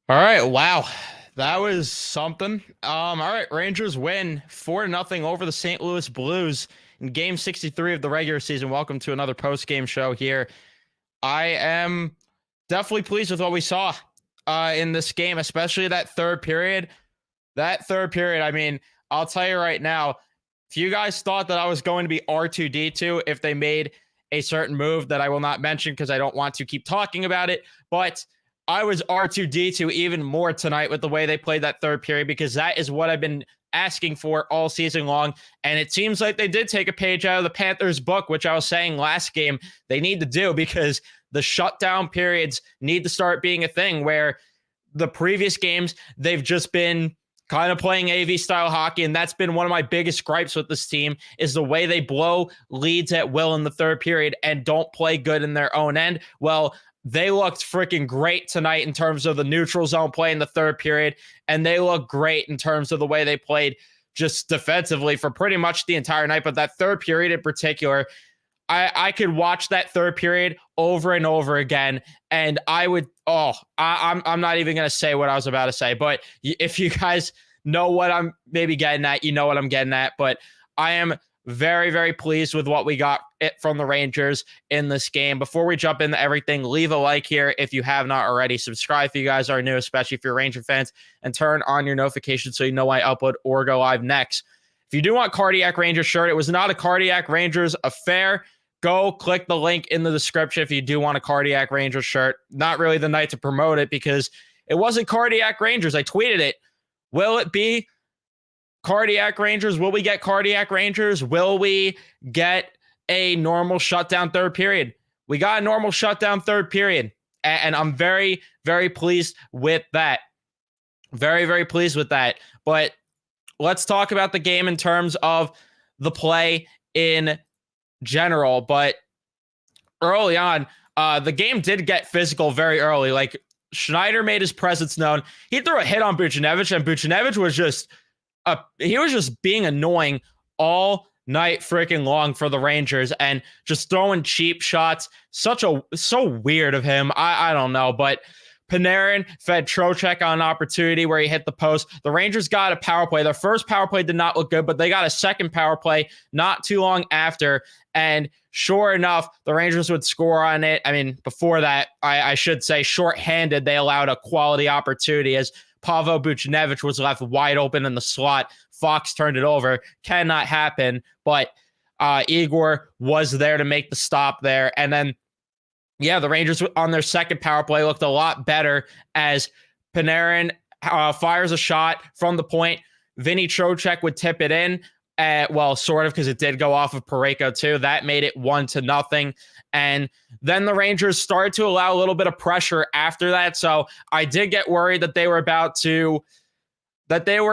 All right, wow. That was something. All right, Rangers win 4-0 over the St. Louis Blues in game 63 of the regular season. Welcome to another post-game show here. I am definitely pleased with what we saw in this game, especially that third period. That third period, I mean, I'll tell you right now, if you guys thought that I was going to be R2D2 if they made a certain move that I will not mention because I don't want to keep talking about it, but I was R2D2 even more tonight with the way they played that third period because that is what I've been asking for all season long. And it seems like they did take a page out of the Panthers book, which I was saying last game they need to do because the shutdown periods need to start being a thing where the previous games they've just been kind of playing AV style hockey. And that's been one of my biggest gripes with this team is the way they blow leads at will in the third period and don't play good in their own end. Well, they looked freaking great tonight in terms of the neutral zone play in the third period. And they look great in terms of the way they played just defensively for pretty much the entire night. But that third period in particular, I could watch that third period over and over again, and I would. I'm not even gonna say what I was about to say, but if you guys know what I'm maybe getting at, you know what I'm getting at. But I am very, very pleased with what we got from the Rangers in this game. Before we jump into everything, leave a like here if you have not already. Subscribe if you guys are new, especially if you're Ranger fans, and turn on your notifications so you know I upload or go live next. If you do want Cardiac Rangers shirt, it was not a Cardiac Rangers affair. Go click the link in the description if you do want a Cardiac Rangers shirt. Not really the night to promote it because it wasn't Cardiac Rangers. I tweeted it. Will it be Cardiac Rangers? Will we get Cardiac Rangers? Will we get a normal shutdown third period? We got a normal shutdown third period. And I'm very, very pleased with that. Very, very pleased with that. But let's talk about the game in terms of the play in general. But early on, the game did get physical very early. Like Schneider made his presence known. He threw a hit on Buchnevich, and Buchnevich was just being annoying all night freaking long for the Rangers and just throwing cheap shots. So weird of him. I don't know, but Panarin fed Trocheck on an opportunity where he hit the post. The Rangers got a power play. Their first power play did not look good, but they got a second power play not too long after. And sure enough, the Rangers would score on it. I mean, before that, I should say shorthanded, they allowed a quality opportunity as Pavel Buchnevich was left wide open in the slot. Fox turned it over. Cannot happen. But Igor was there to make the stop there. And then yeah, the Rangers on their second power play looked a lot better as Panarin fires a shot from the point. Vinny Trocheck would tip it in. Well, sort of, because it did go off of Parayko too. That made it 1-0. And then the Rangers started to allow a little bit of pressure after that. So I did get worried that they were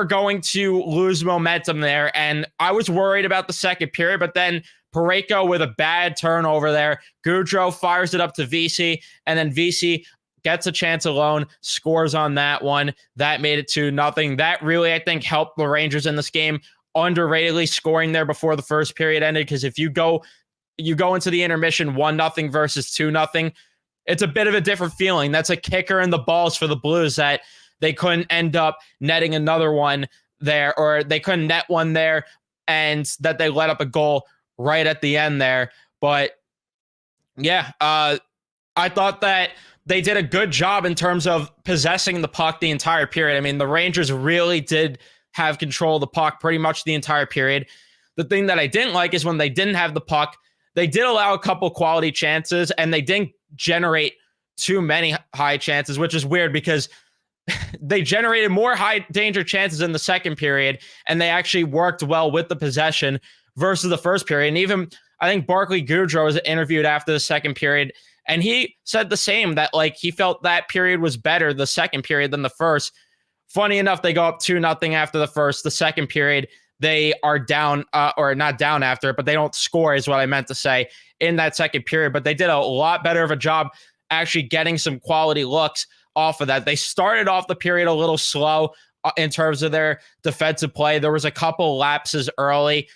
going to lose momentum there. And I was worried about the second period, but then Parayko with a bad turnover there. Gaudreau fires it up to VC, and then VC gets a chance alone, scores on that one. That made it 2-0. That really, I think, helped the Rangers in this game, underratedly scoring there before the first period ended, because if you go into the intermission 1-0 versus 2-0, it's a bit of a different feeling. That's a kicker in the balls for the Blues that they couldn't end up netting another one there, or they couldn't net one there, and that they let up a goal right at the end there. But yeah, I thought that they did a good job in terms of possessing the puck the entire period. I mean, the Rangers really did have control of the puck pretty much the entire period. The thing that I didn't like is when they didn't have the puck, they did allow a couple quality chances, and they didn't generate too many high chances, which is weird because they generated more high danger chances in the second period, and they actually worked well with the possession versus the first period. And even I think Barclay Goodrow was interviewed after the second period, and he said the same, that like he felt that period was better, the second period, than the first. Funny enough, they go up 2-0 after the first. The second period, they are down, or not down after it, but they don't score is what I meant to say in that second period. But they did a lot better of a job actually getting some quality looks off of that. They started off the period a little slow in terms of their defensive play. There was a couple lapses early.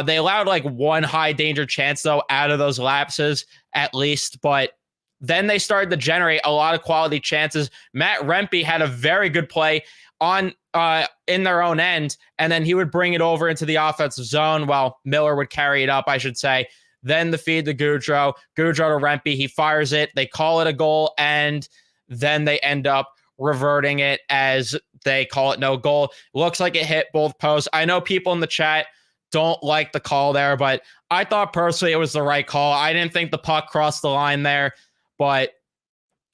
They allowed like one high danger chance, though, out of those lapses at least. But then they started to generate a lot of quality chances. Matt Rempe had a very good play on in their own end, and then he would bring it over into the offensive zone while Miller would carry it up, I should say. Then the feed to Goudreau to Rempe. He fires it. They call it a goal, and then they end up reverting it as they call it no goal. Looks like it hit both posts. I know people in the chat don't like the call there, but I thought personally it was the right call. I didn't think the puck crossed the line there, but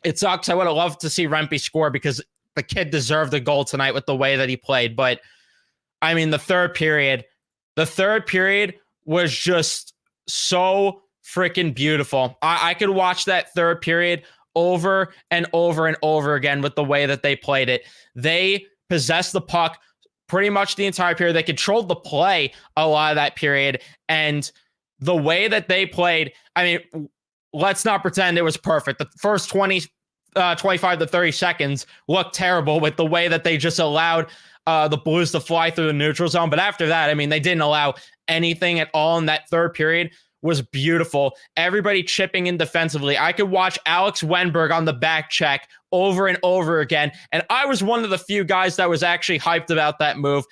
it sucks. I would have loved to see Rempe score because the kid deserved a goal tonight with the way that he played. But I mean, the third period was just so freaking beautiful. I could watch that third period over and over and over again with the way that they played it. They possessed the puck pretty much the entire period. They controlled the play a lot of that period. And the way that they played, I mean, let's not pretend it was perfect. The first 25 to 30 seconds looked terrible with the way that they just allowed the Blues to fly through the neutral zone. But after that, I mean, they didn't allow anything at all in that third period. Was beautiful. Everybody chipping in defensively. I could watch Alex Wenberg on the back check over and over again. And I was one of the few guys that was actually hyped about that move.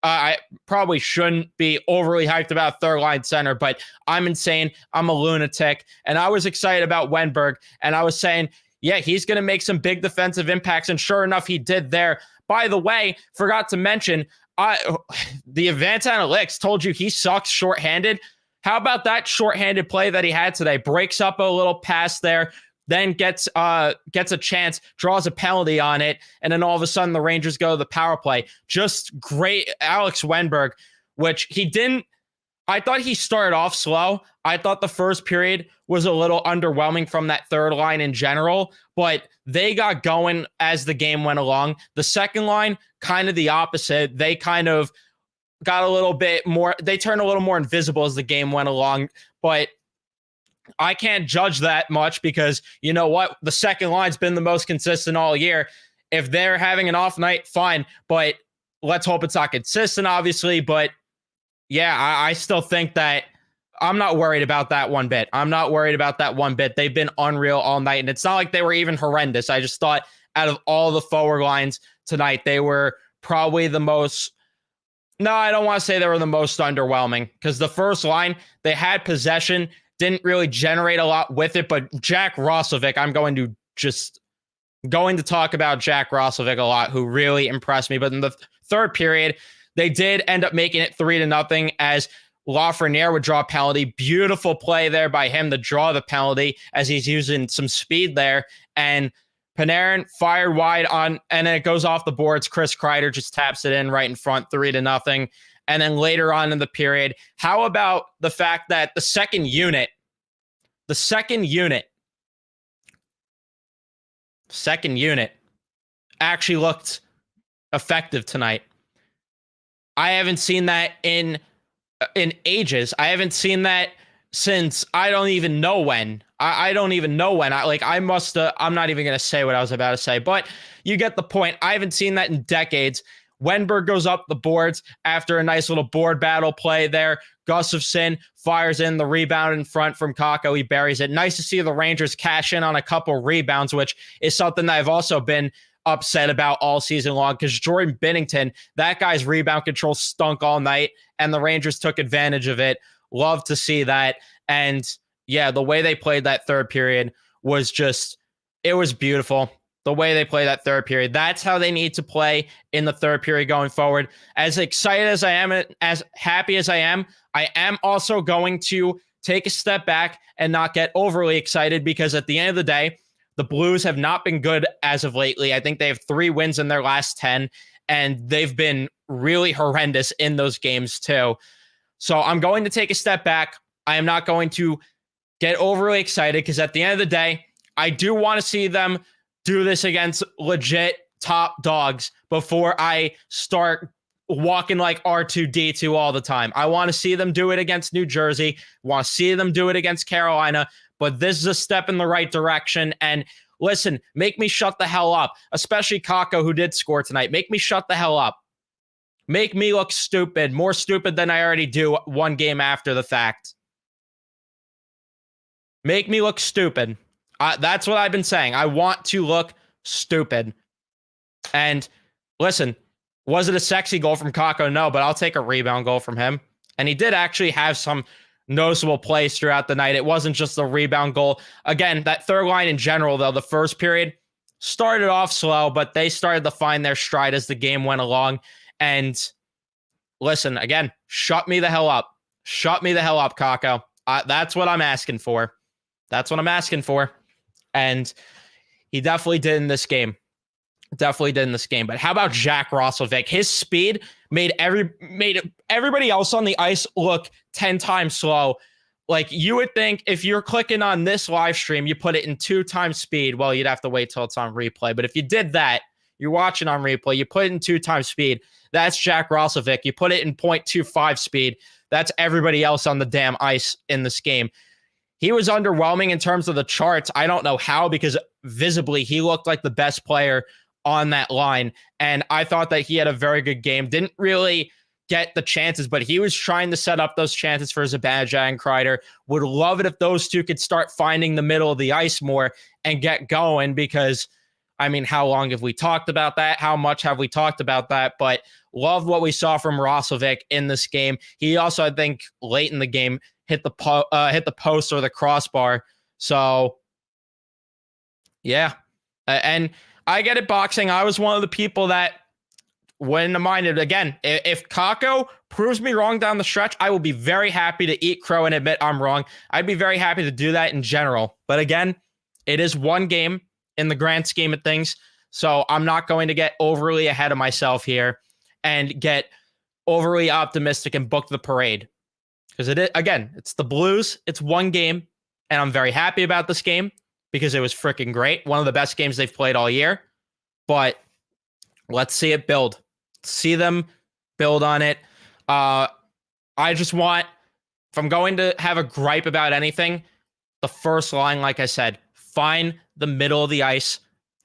I probably shouldn't be overly hyped about third line center, but I'm insane. I'm a lunatic. And I was excited about Wenberg. And I was saying, yeah, he's going to make some big defensive impacts. And sure enough, he did there. By the way, forgot to mention, the advanced analytics told you he sucks shorthanded. How about that shorthanded play that he had today? Breaks up a little pass there, then gets a chance, draws a penalty on it, and then all of a sudden the Rangers go to the power play. Just great. Alex Wenberg, which he didn't. I thought he started off slow. I thought the first period was a little underwhelming from that third line in general, but they got going as the game went along. The second line, kind of the opposite. They kind of got a little bit more, they turned a little more invisible as the game went along, but I can't judge that much because you know what? The second line's been the most consistent all year. If they're having an off night, fine, but let's hope it's not consistent, obviously. But yeah, I still think that I'm not worried about that one bit. They've been unreal all night, and it's not like they were even horrendous. I just thought out of all the forward lines tonight, they were probably the most. No, I don't want to say they were the most underwhelming because the first line, they had possession, didn't really generate a lot with it. But Jack Roslovic, I'm going to talk about Jack Roslovic a lot, who really impressed me. But in the third period, they did end up making it 3-0 as Lafreniere would draw a penalty. Beautiful play there by him to draw the penalty as he's using some speed there. And Panarin fired wide on, and then it goes off the boards. Chris Kreider just taps it in right in front, 3-0. And then later on in the period, how about the fact that the second unit actually looked effective tonight. I haven't seen that in ages. I haven't seen that since I don't even know when. I'm not even going to say what I was about to say, but you get the point. I haven't seen that in decades. Wenberg goes up the boards after a nice little board battle play there. Gustafsson fires in the rebound in front from Kakko. He buries it. Nice to see the Rangers cash in on a couple rebounds, which is something that I've also been upset about all season long because Jordan Binnington, that guy's rebound control stunk all night, and the Rangers took advantage of it. Love to see that. And yeah, the way they played that third period was just, it was beautiful. The way they play that third period. That's how they need to play in the third period going forward. As excited as I am, as happy as I am also going to take a step back and not get overly excited because at the end of the day, the Blues have not been good as of lately. I think they have 3 wins in their last 10, and they've been really horrendous in those games too. So I'm going to take a step back. I am not going to get overly excited because at the end of the day, I do want to see them do this against legit top dogs before I start walking like R2-D2 all the time. I want to see them do it against New Jersey. Want to see them do it against Carolina. But this is a step in the right direction. And listen, make me shut the hell up, especially Kakko, who did score tonight. Make me shut the hell up. Make me look stupid, more stupid than I already do one game after the fact. Make me look stupid. That's what I've been saying. I want to look stupid. And listen, was it a sexy goal from Kakko? No, but I'll take a rebound goal from him. And he did actually have some noticeable plays throughout the night. It wasn't just the rebound goal. Again, that third line in general, though, the first period started off slow, but they started to find their stride as the game went along. And listen, again, shut me the hell up. Shut me the hell up, Kakko. That's what I'm asking for. That's what I'm asking for. And he definitely did in this game. Definitely did in this game. But how about Jack Roslovic? His speed made everybody else on the ice look 10 times slow. Like, you would think if you're clicking on this live stream, you put it in 2 times speed. Well, you'd have to wait till it's on replay. But if you did that, you're watching on replay, you put it in 2 times speed. That's Jack Roslovic. You put it in 0.25 speed. That's everybody else on the damn ice in this game. He was underwhelming in terms of the charts. I don't know how, because visibly he looked like the best player on that line. And I thought that he had a very good game. Didn't really get the chances, but he was trying to set up those chances for Zibanejad and Kreider. Would love it if those two could start finding the middle of the ice more and get going, because, I mean, how long have we talked about that? How much have we talked about that? But loved what we saw from Roslovic in this game. He also, I think, late in the game, hit the post or the crossbar. So, yeah. And I get it, boxing. I was one of the people that wouldn't have minded. Again, if Kakko proves me wrong down the stretch, I will be very happy to eat crow and admit I'm wrong. I'd be very happy to do that in general. But again, it is one game in the grand scheme of things. So I'm not going to get overly ahead of myself here and get overly optimistic and book the parade. Because it's the Blues. It's one game. And I'm very happy about this game because it was freaking great. One of the best games they've played all year. But let's see it build. See them build on it. I just want, if I'm going to have a gripe about anything, the first line, like I said, find the middle of the ice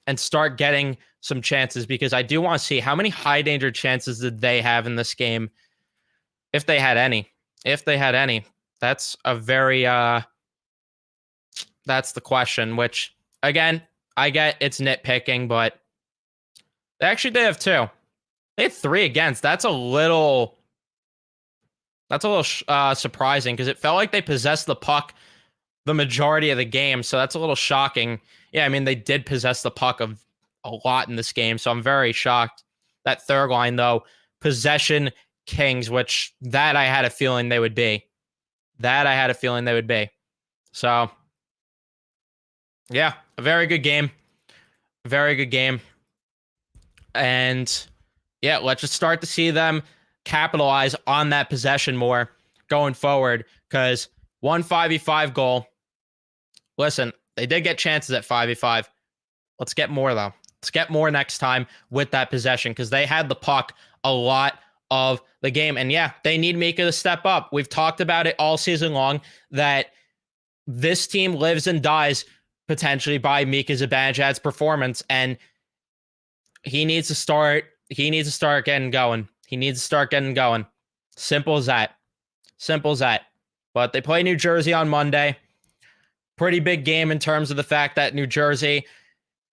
and start getting some chances, because I do want to see how many high danger chances did they have in this game, if they had any. If they had any. That's a very that's the question, which, again, I get it's nitpicking, but they actually did have 2. They had 3 against. That's a little surprising, because it felt like they possessed the puck the majority of the game. So that's a little shocking. Yeah, I mean, they did possess the puck of a lot in this game. So I'm very shocked. That third line, though, possession kings, which that I had a feeling they would be. So, yeah, a very good game. Very good game. And yeah, let's just start to see them capitalize on that possession more going forward, because 1 5v5 goal. Listen, they did get chances at 5v5. Let's get more, though. Let's get more next time with that possession, because they had the puck a lot of the game. And yeah, they need Mika to step up. We've talked about it all season long, that this team lives and dies potentially by Mika Zibanejad's performance, and he needs to start getting going. Simple as that. But they play New Jersey on Monday. Pretty big game in terms of the fact that New Jersey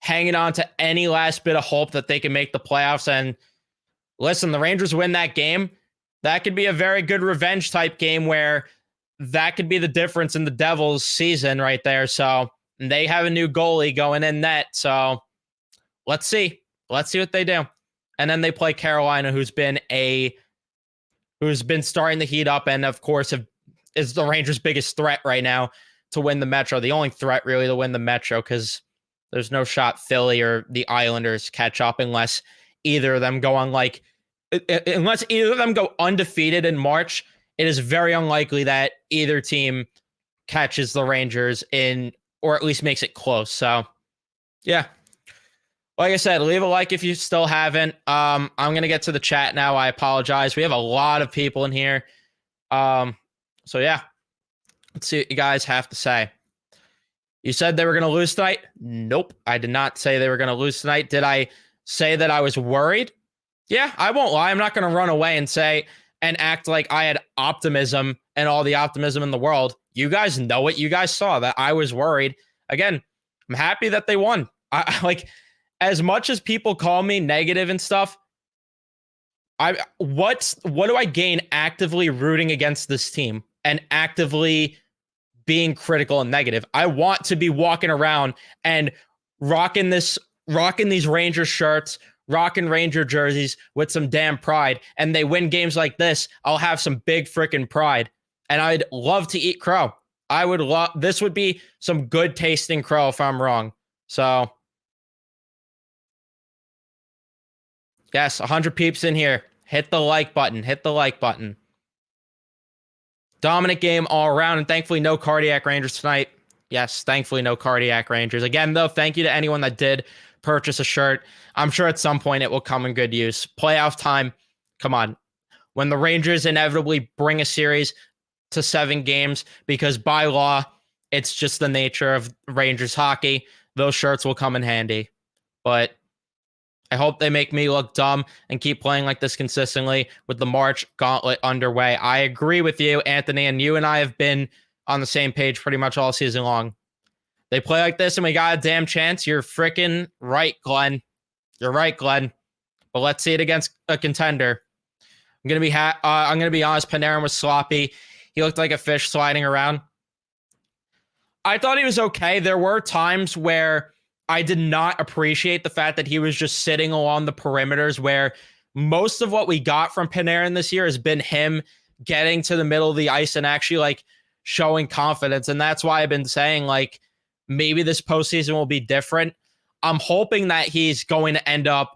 hanging on to any last bit of hope that they can make the playoffs. And listen, the Rangers win that game. That could be a very good revenge type game, where that could be the difference in the Devils' season right there. So they have a new goalie going in net. So let's see what they do. And then they play Carolina, who's been starting to heat up, and of course is the Rangers' biggest threat right now to win the Metro. The only threat really to win the Metro, because there's no shot Philly or the Islanders catch up unless either of them go undefeated in March. It is very unlikely that either team catches the Rangers or at least makes it close. So yeah. Like I said, leave a like if you still haven't. I'm going to get to the chat now. I apologize. We have a lot of people in here. So yeah, let's see what you guys have to say. You said they were going to lose tonight? Nope. I did not say they were going to lose tonight. Did I say that I was worried? Yeah, I won't lie. I'm not going to run away and say and act like I had optimism and all the optimism in the world. You guys know it. You guys saw that I was worried. Again, I'm happy that they won. I like, as much as people call me negative and stuff, what do I gain actively rooting against this team and actively being critical and negative? I want to be walking around and rocking these Ranger shirts, rocking Ranger jerseys with some damn pride. And they win games like this, I'll have some big freaking pride. And I'd love to eat crow. This would be some good tasting crow if I'm wrong. So yes, 100 peeps in here. Hit the like button. Hit the like button. Dominant game all around, and thankfully no cardiac Rangers tonight. Yes, thankfully no cardiac Rangers. Again, though, thank you to anyone that did purchase a shirt. I'm sure at some point it will come in good use. Playoff time, come on. When the Rangers inevitably bring a series to 7 games, because by law, it's just the nature of Rangers hockey, those shirts will come in handy. But I hope they make me look dumb and keep playing like this consistently with the March gauntlet underway. I agree with you, Anthony, and you and I have been on the same page pretty much all season long. They play like this and we got a damn chance. You're freaking right, Glenn. You're right, Glenn. But let's see it against a contender. I'm gonna be honest. Panarin was sloppy. He looked like a fish sliding around. I thought he was okay. There were times where I did not appreciate the fact that he was just sitting along the perimeters, where most of what we got from Panarin this year has been him getting to the middle of the ice and actually like showing confidence. And that's why I've been saying like maybe this postseason will be different. I'm hoping that he's going to end up,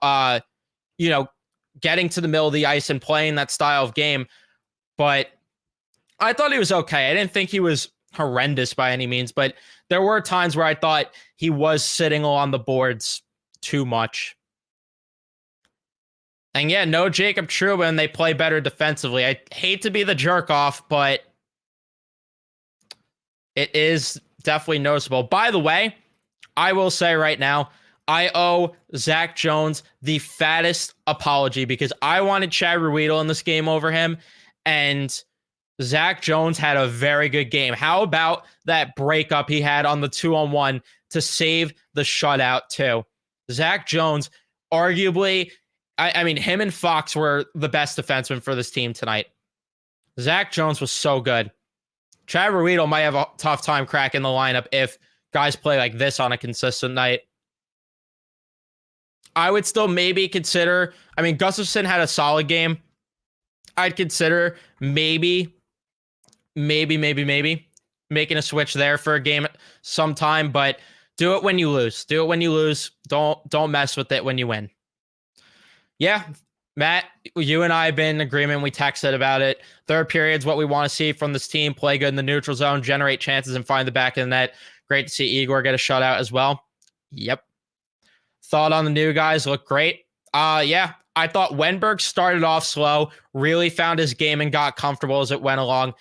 getting to the middle of the ice and playing that style of game. But I thought he was okay. I didn't think he was horrendous by any means, but there were times where I thought he was sitting on the boards too much. And yeah, no Jacob Trouba, and they play better defensively. I hate to be the jerk off, but it is definitely noticeable. By the way, I will say right now, I owe Zach Jones the fattest apology because I wanted Chad Ruedel in this game over him, and Zach Jones had a very good game. How about that breakup he had on the 2-on-1 to save the shutout too? Zach Jones, arguably, I mean, him and Fox were the best defensemen for this team tonight. Zach Jones was so good. Chad Ruedel might have a tough time cracking the lineup if guys play like this on a consistent night. I would still maybe consider, I mean, Gustafsson had a solid game. I'd consider maybe making a switch there for a game sometime, but do it when you lose. Do it when you lose. Don't mess with it when you win. Yeah, Matt, you and I have been in agreement. We texted about it. Third period's what we want to see from this team. Play good in the neutral zone, generate chances, and find the back of the net. Great to see Igor get a shutout as well. Yep. Thought on the new guys, look great. Yeah, I thought Wenberg started off slow, really found his game and got comfortable as it went along.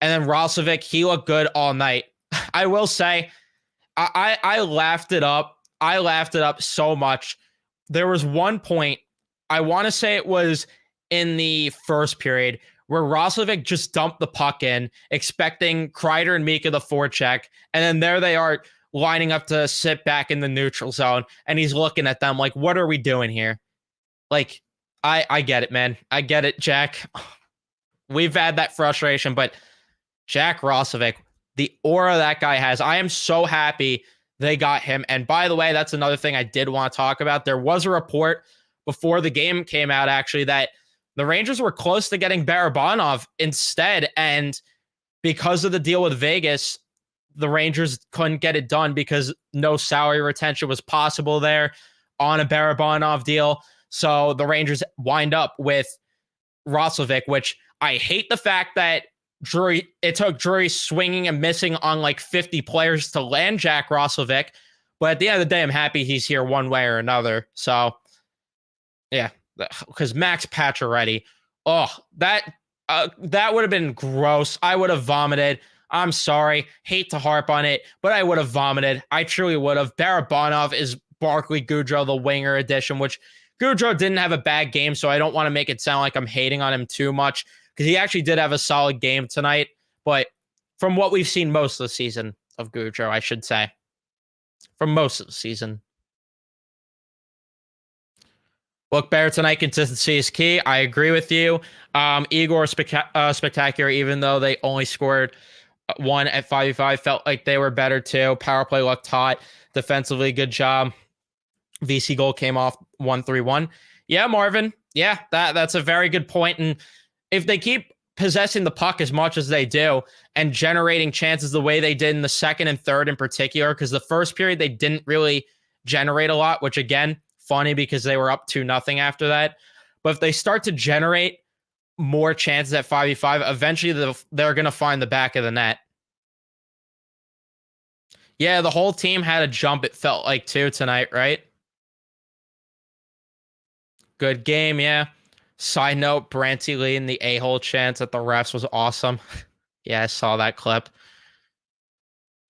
And then Roslovic, he looked good all night. I will say, I laughed it up. I laughed it up so much. There was one point, I want to say it was in the first period, where Roslovic just dumped the puck in, expecting Kreider and Mika the forecheck. And then there they are lining up to sit back in the neutral zone. And he's looking at them like, what are we doing here? Like, I get it, man. I get it, Jack. We've had that frustration, but Jack Roslovic, the aura that guy has, I am so happy they got him. And by the way, that's another thing I did want to talk about. There was a report before the game came out, actually, that the Rangers were close to getting Barabanov instead. And because of the deal with Vegas, the Rangers couldn't get it done because no salary retention was possible there on a Barabanov deal. So the Rangers wind up with Roslovic, which I hate the fact that it took Drury swinging and missing on like 50 players to land Jack Roslovic. But at the end of the day, I'm happy he's here one way or another. So, yeah, because Max Pacioretty, that would have been gross. I would have vomited. I'm sorry. Hate to harp on it, but I would have vomited. I truly would have. Barabanov is Barclay Goodrow, the winger edition, which Goodrow didn't have a bad game, so I don't want to make it sound like I'm hating on him too much, because he actually did have a solid game tonight. But from what we've seen most of the season of Goodrow, I should say. from most of the season. Look better tonight. Consistency is key. I agree with you. Igor spectacular, even though they only scored one at 5v5. Felt like they were better too. Power play looked hot. Defensively, good job. VC goal came off 1-3-1. Yeah, Marvin. Yeah, that's a very good point. And if they keep possessing the puck as much as they do and generating chances the way they did in the second and third in particular, because the first period they didn't really generate a lot, which again, funny because they were up 2-0 after that. But if they start to generate more chances at 5v5, eventually they're going to find the back of the net. Yeah, the whole team had a jump, it felt like, too, tonight, right? Good game, yeah. Side note, Branty Lee and the a-hole chance at the refs was awesome. Yeah, I saw that clip.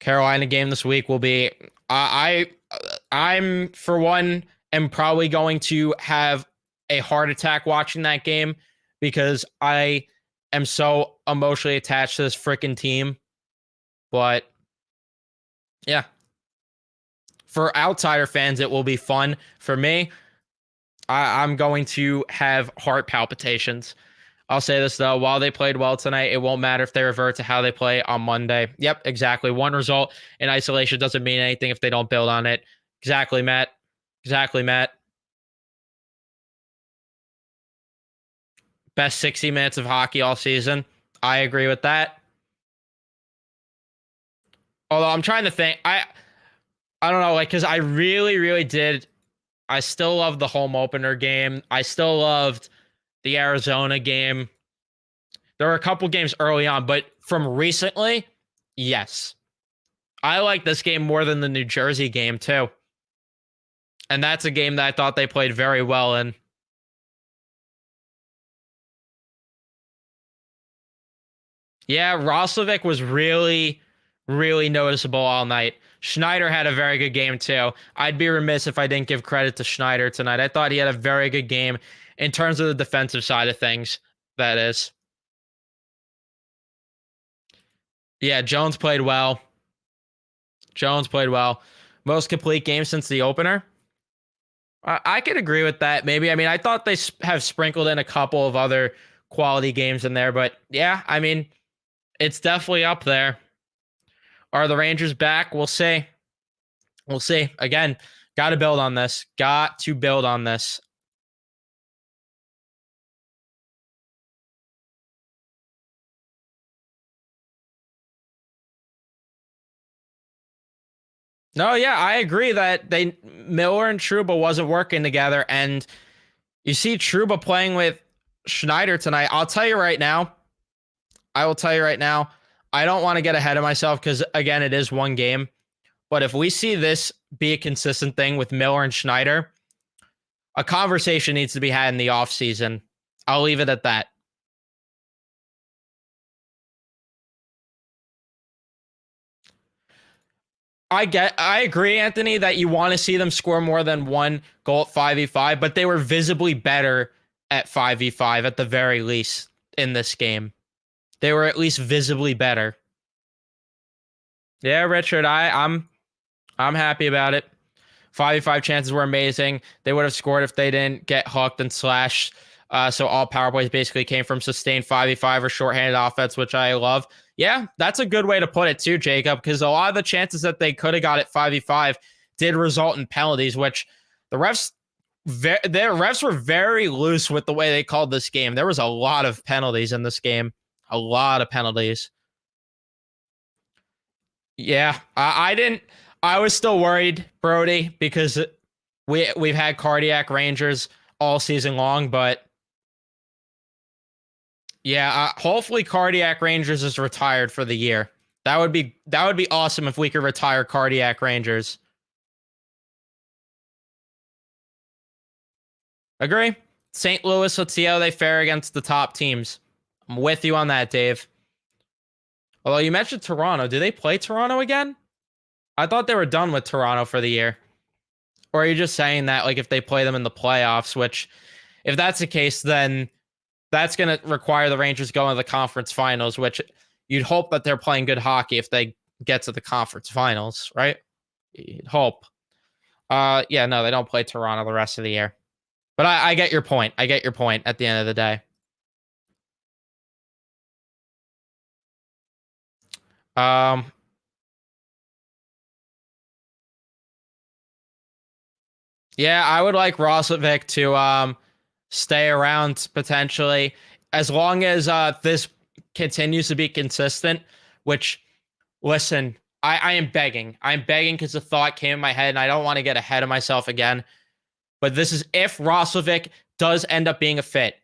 Carolina game this week will be... I'm, for one, am probably going to have a heart attack watching that game because I am so emotionally attached to this freaking team. But, yeah. For outsider fans, it will be fun. For me... I'm going to have heart palpitations. I'll say this, though. While they played well tonight, it won't matter if they revert to how they play on Monday. Yep, exactly. One result in isolation doesn't mean anything if they don't build on it. Exactly, Matt. Exactly, Matt. Best 60 minutes of hockey all season. I agree with that. Although I'm trying to think. I don't know, like, because I really, really did... I still love the home opener game. I still loved the Arizona game. There were a couple games early on, but from recently, yes. I like this game more than the New Jersey game, too. And that's a game that I thought they played very well in. Yeah, Roslovic was really, really noticeable all night. Schneider had a very good game too. I'd be remiss if I didn't give credit to Schneider tonight. I thought he had a very good game in terms of the defensive side of things, that is. Yeah, Jones played well. Jones played well. Most complete game since the opener. I could agree with that. Maybe. I mean, I thought they have sprinkled in a couple of other quality games in there, but yeah, I mean, it's definitely up there. Are the Rangers back? We'll see. We'll see. Again, got to build on this. Got to build on this. No, yeah, I agree that Miller and Trouba wasn't working together, and you see Trouba playing with Schneider tonight. I'll tell you right now. I will tell you right now. I don't want to get ahead of myself because, again, it is one game. But if we see this be a consistent thing with Miller and Schneider, a conversation needs to be had in the offseason. I'll leave it at that. I agree, Anthony, that you want to see them score more than one goal at 5v5, but they were visibly better at 5v5 at the very least in this game. They were at least visibly better. Yeah, Richard, I'm happy about it. 5v5 chances were amazing. They would have scored if they didn't get hooked and slashed. So all power plays basically came from sustained 5v5 or shorthanded offense, which I love. Yeah, that's a good way to put it too, Jacob, because a lot of the chances that they could have got at 5v5 did result in penalties, which the refs were very loose with the way they called this game. There was a lot of penalties in this game. A lot of penalties. Yeah, I was still worried, Brody, because we've had cardiac Rangers all season long, but yeah, hopefully Cardiac Rangers is retired for the year. That would be awesome if we could retire Cardiac Rangers. Agree. St. Louis, let's see how they fare against the top teams. I'm with you on that, Dave. Although you mentioned Toronto. Do they play Toronto again? I thought they were done with Toronto for the year. Or are you just saying that like if they play them in the playoffs, which if that's the case, then that's going to require the Rangers going to the conference finals, which you'd hope that they're playing good hockey if they get to the conference finals, right? You'd hope. Yeah, no, they don't play Toronto the rest of the year. But I get your point. I get your point at the end of the day. Um, yeah, I would like Roslovic to stay around potentially as long as this continues to be consistent. Which, listen, I am begging. I'm begging because the thought came in my head, and I don't want to get ahead of myself again. But this is if Roslovic does end up being a fit.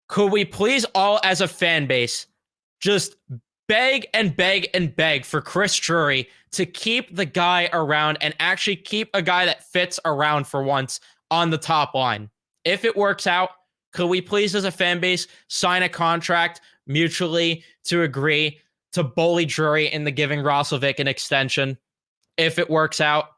Could we please all, as a fan base, just beg and beg and beg for Chris Drury to keep the guy around and actually keep a guy that fits around for once on the top line? If it works out, could we please, as a fan base, sign a contract mutually to agree to bully Drury into giving Roslovic an extension if it works out?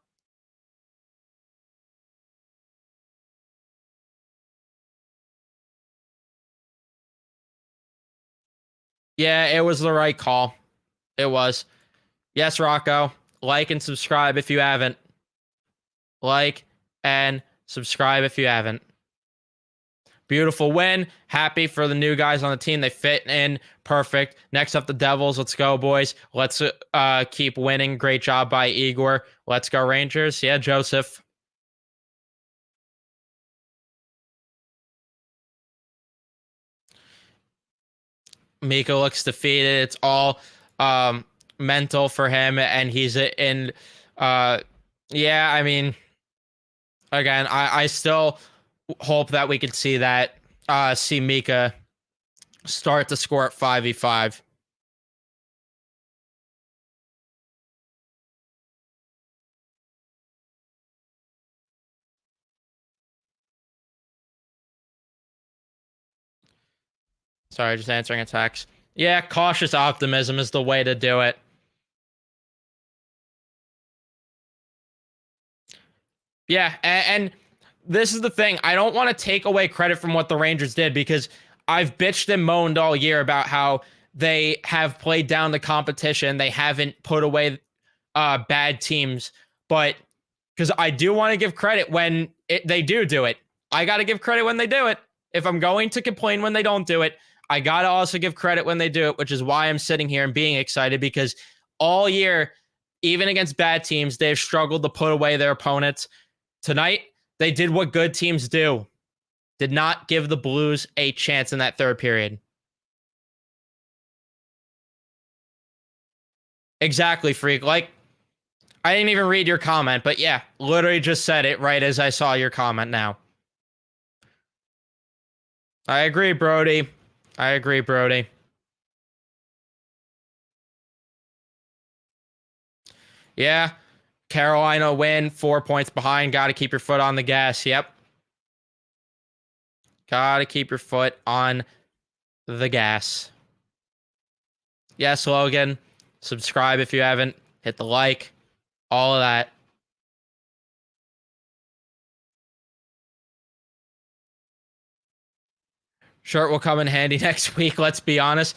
Yeah, it was the right call. It was. Yes, Rocco. Like and subscribe if you haven't. Like and subscribe if you haven't. Beautiful win. Happy for the new guys on the team. They fit in perfect. Next up, the Devils. Let's go, boys. Let's keep winning. Great job by Igor. Let's go, Rangers. Yeah, Joseph. Mika looks defeated. It's all mental for him, and he's in. Yeah, I mean, again, I still hope that we could see that. See Mika start to score at 5v5. Sorry, just answering a text. Yeah, cautious optimism is the way to do it. Yeah, and this is the thing. I don't want to take away credit from what the Rangers did because I've bitched and moaned all year about how they have played down the competition. They haven't put away bad teams, but because I do want to give credit when they do it. I got to give credit when they do it. If I'm going to complain when they don't do it, I got to also give credit when they do it, which is why I'm sitting here and being excited because all year, even against bad teams, they've struggled to put away their opponents. Tonight, they did what good teams do. Did not give the Blues a chance in that third period. Exactly, Freak. Like, I didn't even read your comment, but yeah, literally just said it right as I saw your comment now. I agree, Brody. I agree, Brody. Yeah, Carolina win, 4 points behind. Got to keep your foot on the gas. Yep. Got to keep your foot on the gas. Yes, Logan. Subscribe if you haven't. Hit the like. All of that. Shirt will come in handy next week, let's be honest.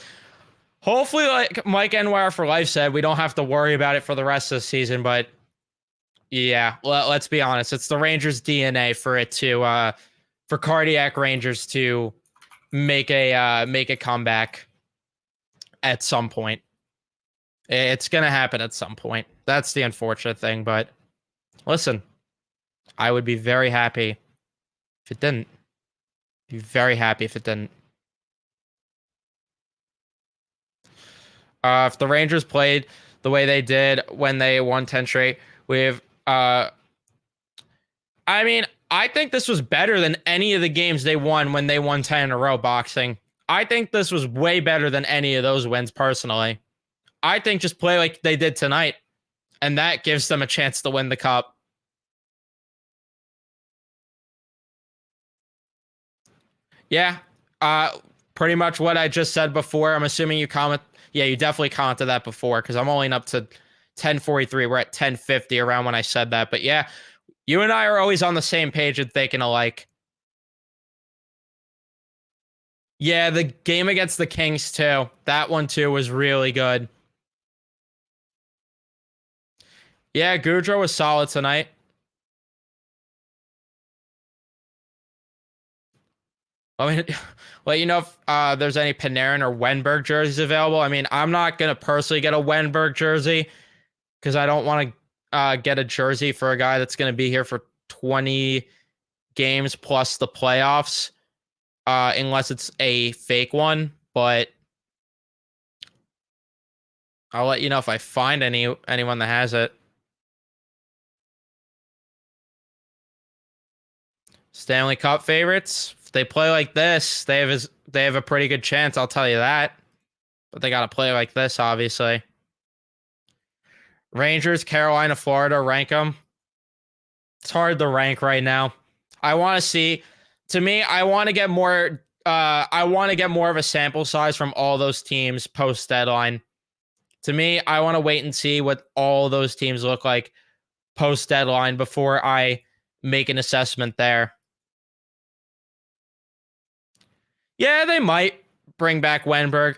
Hopefully, like Mike NYR-4 Life said, we don't have to worry about it for the rest of the season, but yeah, let's be honest. It's the Rangers DNA for it to for Cardiac Rangers to make a comeback at some point. It's gonna happen at some point. That's the unfortunate thing, but listen, I would be very happy if it didn't. Be very happy if it didn't. If the Rangers played the way they did when they won 10 straight, with I mean, I think this was better than any of the games they won when they won 10 in a row boxing. I think this was way better than any of those wins personally. I think just play like they did tonight, and that gives them a chance to win the cup. Yeah, pretty much what I just said before. I'm assuming you comment. Yeah, you definitely commented that before because I'm only up to 1043. We're at 1050 around when I said that. But yeah, you and I are always on the same page and thinking alike. Yeah, the game against the Kings too. That one too was really good. Yeah, Goudreau was solid tonight. I mean, let you know if there's any Panarin or Wenberg jerseys available. I mean, I'm not gonna personally get a Wenberg jersey because I don't want to get a jersey for a guy that's gonna be here for 20 games plus the playoffs, unless it's a fake one. But I'll let you know if I find anyone that has it. Stanley Cup favorites. If they play like this, they have a pretty good chance. I'll tell you that. But they got to play like this, obviously. Rangers, Carolina, Florida. Rank them. It's hard to rank right now. I want to see. To me, I want to get more. I want to get more of a sample size from all those teams post deadline. To me, I want to wait and see what all those teams look like post deadline before I make an assessment there. Yeah, they might bring back Wenberg.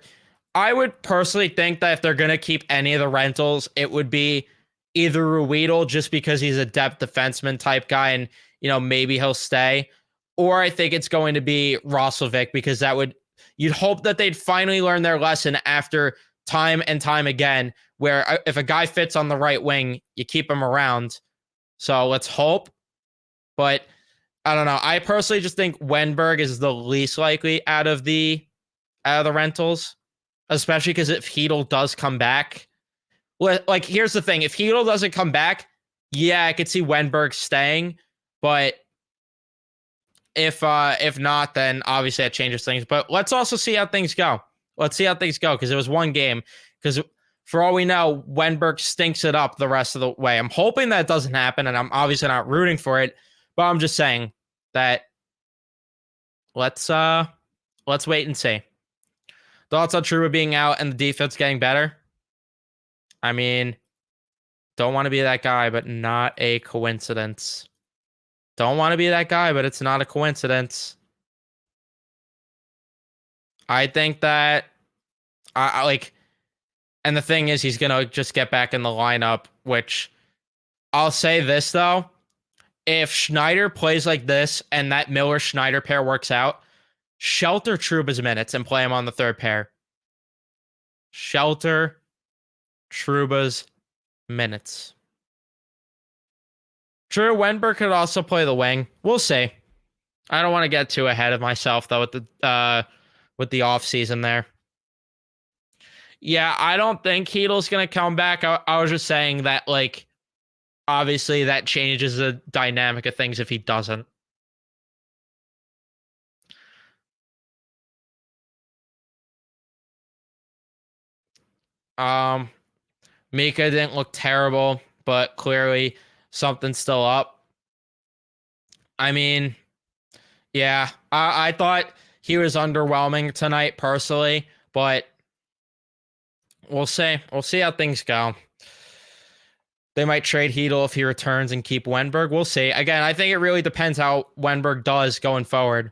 I would personally think that if they're going to keep any of the rentals, it would be either Ruedel just because he's a depth defenseman type guy and, maybe he'll stay. Or I think it's going to be Roslovic because you'd hope that they'd finally learn their lesson after time and time again, where if a guy fits on the right wing, you keep him around. So let's hope. But I don't know. I personally just think Wenberg is the least likely out of the rentals, especially because if Hedel does come back, like here's the thing: if Hedel doesn't come back, yeah, I could see Wenberg staying, but if not, then obviously that changes things. But let's also see how things go. Let's see how things go because it was one game. Because for all we know, Wenberg stinks it up the rest of the way. I'm hoping that doesn't happen, and I'm obviously not rooting for it. But I'm just saying that let's wait and see. Thoughts on Trouba being out and the defense getting better? I mean, don't want to be that guy, but not a coincidence. Don't want to be that guy, but it's not a coincidence. I think that I like, and the thing is, he's gonna just get back in the lineup. Which I'll say this though, if Schneider plays like this and that Miller Schneider pair works out, shelter Trouba's minutes and play him on the third pair. Shelter Trouba's minutes. Drew Wenberg could also play the wing. We'll see. I don't want to get too ahead of myself though with the off season there. Yeah, I don't think Hedel's gonna come back. I was just saying that, like, obviously that changes the dynamic of things if he doesn't. Mika didn't look terrible, but clearly something's still up. I mean, yeah, I thought he was underwhelming tonight personally, but we'll see. We'll see how things go. They might trade Hedel if he returns and keep Wenberg. We'll see. Again, I think it really depends how Wenberg does going forward.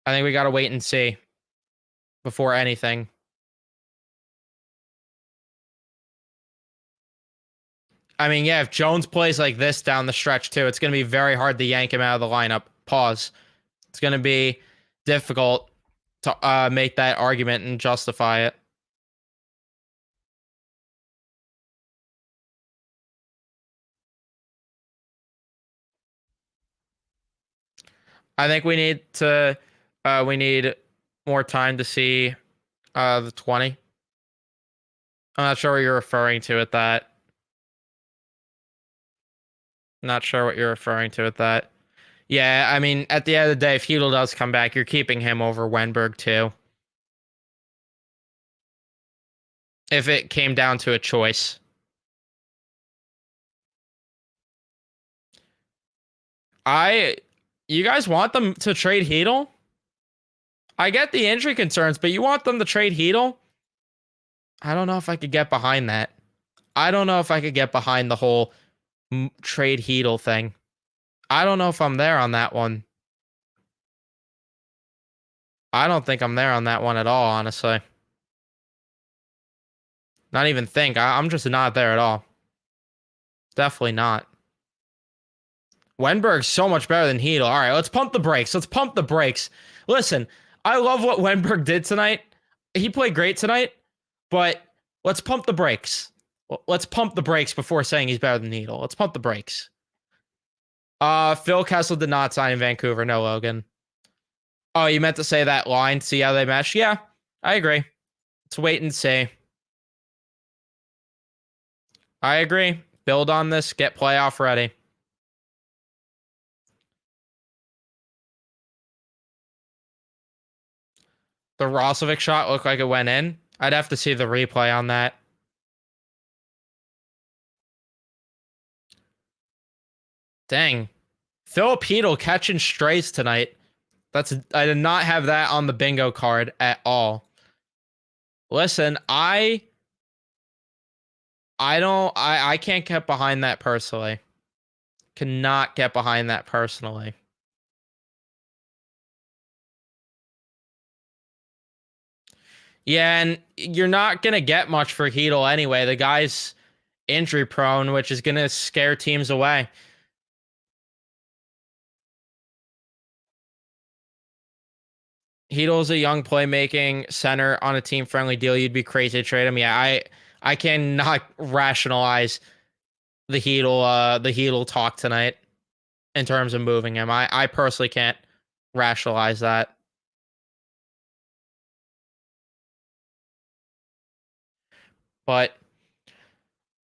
I think we got to wait and see before anything. I mean, yeah, if Jones plays like this down the stretch too, it's going to be very hard to yank him out of the lineup. Pause. It's going to be difficult to make that argument and justify it. I think we need more time to see the 20. I'm not sure what you're referring to with that. Not sure what you're referring to with that. Yeah, I mean, at the end of the day, if Hedel does come back, you're keeping him over Wenberg too. If it came down to a choice. You guys want them to trade Hedel? I get the injury concerns, but you want them to trade Hedel? I don't know if I could get behind that. I don't know if I could get behind the whole trade Hedel thing. I don't know if I'm there on that one. I don't think I'm there on that one at all, honestly. Not even think. I'm just not there at all. Definitely not. Wenberg's so much better than Heedle. All right, let's pump the brakes. Let's pump the brakes. Listen, I love what Wenberg did tonight. He played great tonight, but let's pump the brakes. Let's pump the brakes before saying he's better than Heedle. Let's pump the brakes. Phil Kessel did not sign in Vancouver. No, Logan. Oh, you meant to say that line. See how they mesh? Yeah, I agree. Let's wait and see. I agree. Build on this. Get playoff ready. The Rosovic shot looked like it went in. I'd have to see the replay on that. Dang. Philip Heedle catching strays tonight. I did not have that on the bingo card at all. Listen, I can't get behind that personally. Cannot get behind that personally. Yeah, and you're not going to get much for Heedle anyway. The guy's injury prone, which is going to scare teams away. Heedle's a young playmaking center on a team-friendly deal. You'd be crazy to trade him. Yeah, I cannot rationalize the Heedle talk tonight in terms of moving him. I personally can't rationalize that. But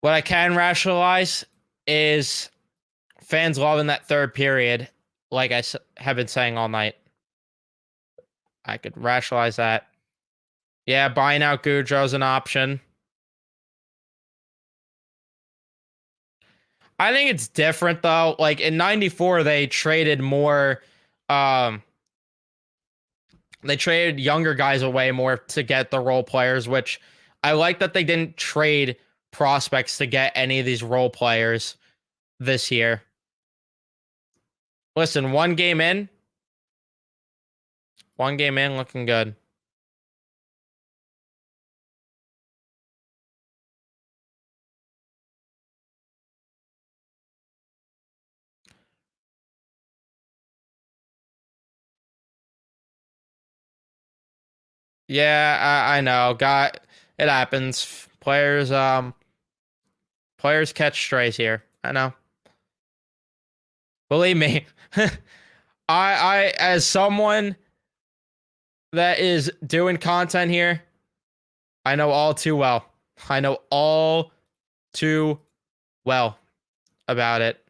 what I can rationalize is fans loving that third period, like I have been saying all night. I could rationalize that. Yeah, buying out Goudreau's an option. I think it's different though. Like in 94, they traded more. They traded younger guys away more to get the role players, which I like that they didn't trade prospects to get any of these role players this year. Listen, one game in, looking good. Yeah, I know. It happens. Players catch strays here. I know. Believe me. I as someone that is doing content here, I know all too well. I know all too well about it.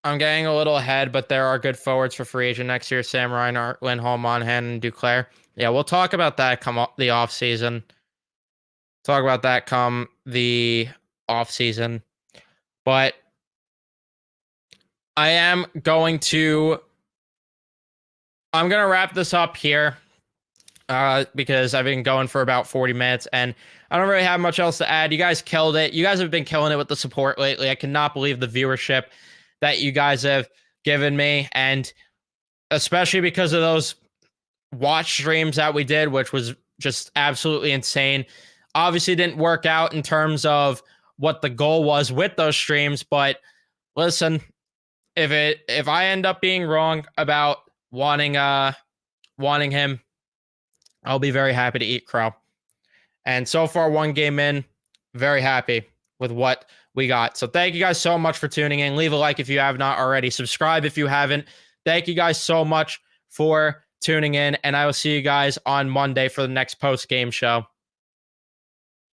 I'm getting a little ahead, but there are good forwards for free agent next year. Sam Reinhart, Lindholm, Monahan, and Duclair. Yeah, we'll talk about that come the offseason. Talk about that come the offseason. But I'm going to wrap this up here because I've been going for about 40 minutes and I don't really have much else to add. You guys killed it. You guys have been killing it with the support lately. I cannot believe the viewership that you guys have given me, and especially because of those watch streams that we did, which was just absolutely insane. Obviously didn't work out in terms of what the goal was with those streams, but listen, if I end up being wrong about wanting him, I'll be very happy to eat crow. And so far, one game in, very happy with what we got. So thank you guys so much for tuning in. Leave a like if you have not already. Subscribe if you haven't. Thank you guys so much for tuning in, and I will see you guys on Monday for the next post-game show.